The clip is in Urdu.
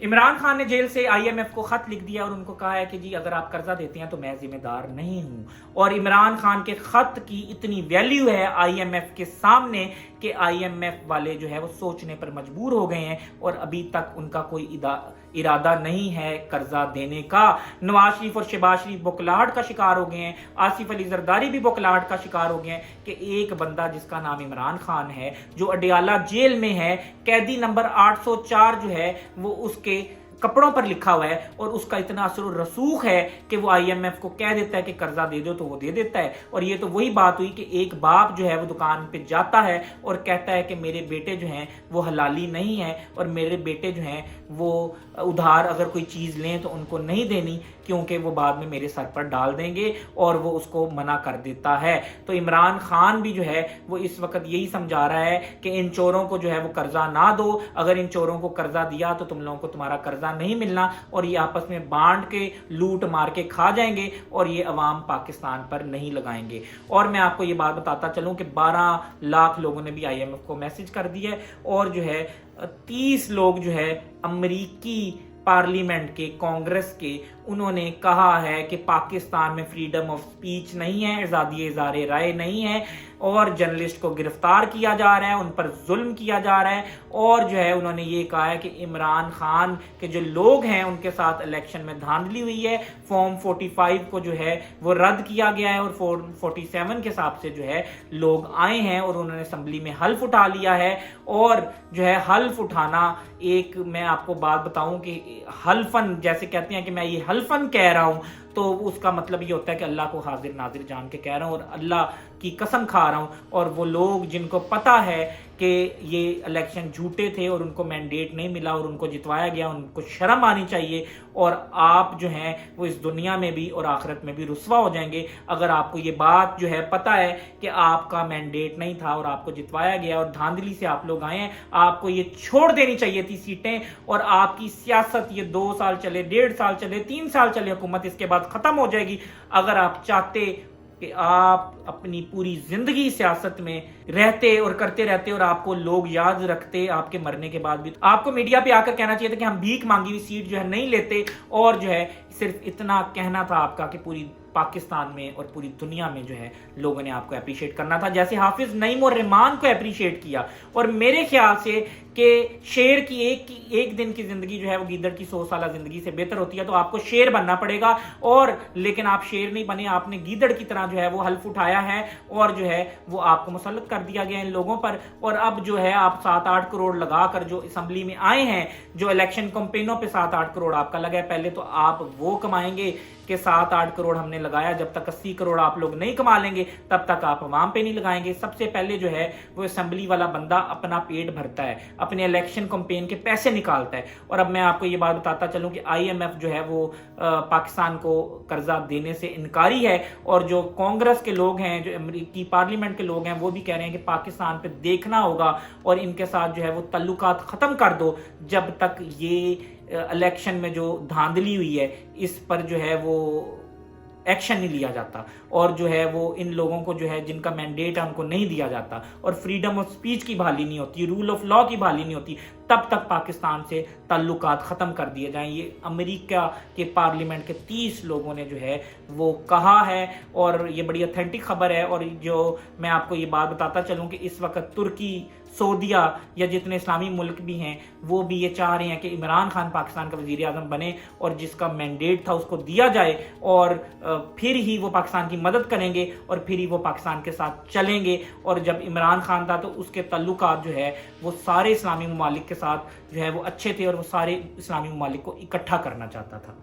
عمران خان نے جیل سے IMF کو خط لکھ دیا اور ان کو کہا ہے کہ جی اگر آپ قرضہ دیتے ہیں تو میں ذمہ دار نہیں ہوں، اور عمران خان کے خط کی اتنی ویلیو ہے IMF کے سامنے کہ IMF والے جو ہے وہ سوچنے پر مجبور ہو گئے ہیں اور ابھی تک ان کا کوئی ارادہ نہیں ہے قرضہ دینے کا۔ نواز شریف اور شہباز شریف بوکھلاہٹ کا شکار ہو گئے ہیں، آصف علی زرداری بھی بوکھلاہٹ کا شکار ہو گئے ہیں کہ ایک بندہ جس کا نام عمران خان ہے جو اڈیالہ جیل میں ہے، قیدی نمبر 804 جو ہے وہ اس کے کپڑوں پر لکھا ہوا ہے اور اس کا اتنا اثر و رسوخ ہے کہ وہ IMF کو کہہ دیتا ہے کہ قرضہ دے دو تو وہ دے دیتا ہے۔ اور یہ تو وہی بات ہوئی کہ ایک باپ جو ہے وہ دکان پہ جاتا ہے اور کہتا ہے کہ میرے بیٹے جو ہیں وہ حلالی نہیں ہیں اور میرے بیٹے جو ہیں وہ ادھار اگر کوئی چیز لیں تو ان کو نہیں دینی کیونکہ وہ بعد میں میرے سر پر ڈال دیں گے، اور وہ اس کو منع کر دیتا ہے۔ تو عمران خان بھی جو ہے وہ اس وقت یہی سمجھا رہا ہے کہ ان چوروں کو جو ہے وہ قرضہ نہ دو، اگر ان چوروں کو قرضہ دیا تو تم لوگوں کو تمہارا قرضہ نہیں ملنا اور یہ آپس میں بانٹ کے لوٹ مار کے کھا جائیں گے اور یہ عوام پاکستان پر نہیں لگائیں گے۔ اور میں آپ کو یہ بات بتاتا چلوں کہ 12 لاکھ لوگوں نے بھی IMF کو میسج کر دیا ہے اور جو ہے 30 لوگ جو ہے امریکی پارلیمنٹ کے کانگریس کے انہوں نے کہا ہے کہ پاکستان میں فریڈم آف سپیچ نہیں ہے، آزادی اظہار رائے نہیں ہے اور جرنلسٹ کو گرفتار کیا جا رہا ہے، ان پر ظلم کیا جا رہا ہے، اور جو ہے انہوں نے یہ کہا ہے کہ عمران خان کے جو لوگ ہیں ان کے ساتھ الیکشن میں دھاندلی ہوئی ہے، فارم 45 کو جو ہے وہ رد کیا گیا ہے اور فارم 47 کے حساب سے جو ہے لوگ آئے ہیں اور انہوں نے اسمبلی میں حلف اٹھا لیا ہے۔ اور جو ہے حلف اٹھانا، ایک میں آپ کو بات بتاؤں کہ حلفن جیسے کہتے ہیں کہ میں یہ حلفن کہہ رہا ہوں تو اس کا مطلب یہ ہوتا ہے کہ اللہ کو حاضر ناظر جان کے کہہ رہا ہوں اور اللہ کی قسم کھا رہا ہوں، اور وہ لوگ جن کو پتا ہے کہ یہ الیکشن جھوٹے تھے اور ان کو مینڈیٹ نہیں ملا اور ان کو جتوایا گیا، ان کو شرم آنی چاہیے، اور آپ جو ہیں وہ اس دنیا میں بھی اور آخرت میں بھی رسوا ہو جائیں گے اگر آپ کو یہ بات جو ہے پتا ہے کہ آپ کا مینڈیٹ نہیں تھا اور آپ کو جتوایا گیا اور دھاندلی سے آپ لوگ آئے ہیں۔ آپ کو یہ چھوڑ دینی چاہیے تھی سیٹیں، اور آپ کی سیاست یہ 2 سال چلے، 1.5 سال چلے، 3 سال چلے حکومت، اس کے بعد ختم ہو جائے گی۔ اگر آپ چاہتے کہ آپ اپنی پوری زندگی سیاست میں رہتے اور کرتے رہتے اور آپ کو لوگ یاد رکھتے آپ کے مرنے کے بعد بھی، آپ کو میڈیا پہ آ کر کہنا چاہیے تھا کہ ہم بھیک مانگی ہوئی سیٹ جو ہے نہیں لیتے، اور جو ہے صرف اتنا کہنا تھا آپ کا کہ پوری پاکستان میں اور پوری دنیا میں جو ہے لوگوں نے آپ کو اپریشیٹ کرنا تھا، جیسے حافظ نعیم الرحمان کو اپریشیٹ کیا۔ اور میرے خیال سے کہ شیر کی ایک دن کی زندگی جو ہے وہ گیدڑ کی 100 سالہ زندگی سے بہتر ہوتی ہے، تو آپ کو شیر بننا پڑے گا، اور لیکن آپ شیر نہیں بنے، آپ نے گیدڑ کی طرح جو ہے وہ حلف اٹھایا ہے اور جو ہے وہ آپ کو مسلط کر دیا گیا ان لوگوں پر۔ اور اب جو ہے آپ 7-8 کروڑ لگا کر جو اسمبلی میں آئے ہیں، جو الیکشن کمپینوں پہ 7-8 کروڑ آپ کا لگا ہے، پہلے تو آپ وہ کمائیں گے کہ 7-8 کروڑ ہم نے لگایا، جب تک 80 کروڑ آپ لوگ نہیں کما لیں گے تب تک آپ عوام پہ نہیں لگائیں گے۔ سب سے پہلے جو ہے وہ اسمبلی والا بندہ اپنا پیٹ بھرتا ہے، اپنے الیکشن کمپین کے پیسے نکالتا ہے۔ اور اب میں آپ کو یہ بات بتاتا چلوں کہ IMF جو ہے وہ پاکستان کو قرضہ دینے سے انکاری ہے، اور جو کانگریس کے لوگ ہیں، جو امریکی پارلیمنٹ کے لوگ ہیں، وہ بھی کہہ رہے ہیں کہ پاکستان پہ دیکھنا ہوگا اور ان کے ساتھ جو ہے وہ تعلقات ختم کر دو جب تک یہ الیکشن میں جو دھاندلی ہوئی ہے اس پر جو ہے وہ ایکشن نہیں لیا جاتا، اور جو ہے وہ ان لوگوں کو جو ہے جن کا مینڈیٹ ہے ان کو نہیں دیا جاتا، اور فریڈم آف سپیچ کی بحالی نہیں ہوتی، رول آف لا کی بحالی نہیں ہوتی، تب تک پاکستان سے تعلقات ختم کر دیے جائیں۔ یہ امریکہ کے پارلیمنٹ کے 30 لوگوں نے جو ہے وہ کہا ہے، اور یہ بڑی اتھینٹک خبر ہے۔ اور جو میں آپ کو یہ بات بتاتا چلوں کہ اس وقت ترکی، سعودیہ یا جتنے اسلامی ملک بھی ہیں وہ بھی یہ چاہ رہے ہیں کہ عمران خان پاکستان کا وزیر اعظم بنے اور جس کا مینڈیٹ تھا اس کو دیا جائے، اور پھر ہی وہ پاکستان کی مدد کریں گے اور پھر ہی وہ پاکستان کے ساتھ چلیں گے۔ اور جب عمران خان تھا تو اس کے تعلقات جو ہے وہ سارے اسلامی ممالک کے ساتھ جو ہے وہ اچھے تھے، اور وہ سارے اسلامی ممالک کو اکٹھا کرنا چاہتا تھا۔